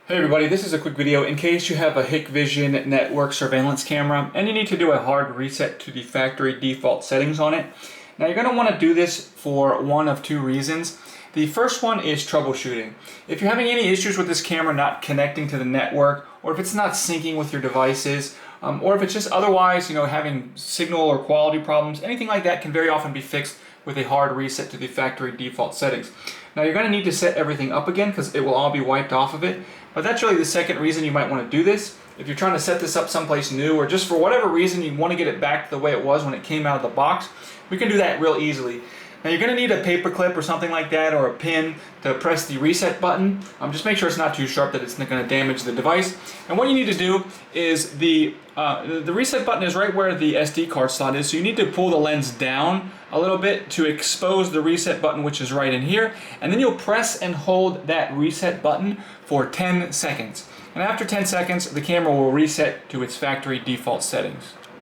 Hey everybody, this is a quick video in case you have a HikVision Network surveillance camera and you need to do a hard reset to the factory default settings on it. Now you're going to want to do this for one of two reasons. The first one is troubleshooting. If you're having any issues with this camera not connecting to the network, or if it's not syncing with your devices, or if it's just otherwise, having signal or quality problems, anything like that can very often be fixed with a hard reset to the factory default settings. Now you're going to need to set everything up again because it will all be wiped off of it. But that's really the second reason you might want to do this. If you're trying to set this up someplace new, or just for whatever reason you want to get it back to the way it was when it came out of the box, we can do that real easily. Now you're going to need a paper clip or something like that, or a pin to press the reset button. Just make sure it's not too sharp that it's not going to damage the device. And what you need to do is the reset button is right where the SD card slot is, so you need to pull the lens down a little bit to expose the reset button, which is right in here, and then you'll press and hold that reset button for 10 seconds. And after 10 seconds, the camera will reset to its factory default settings.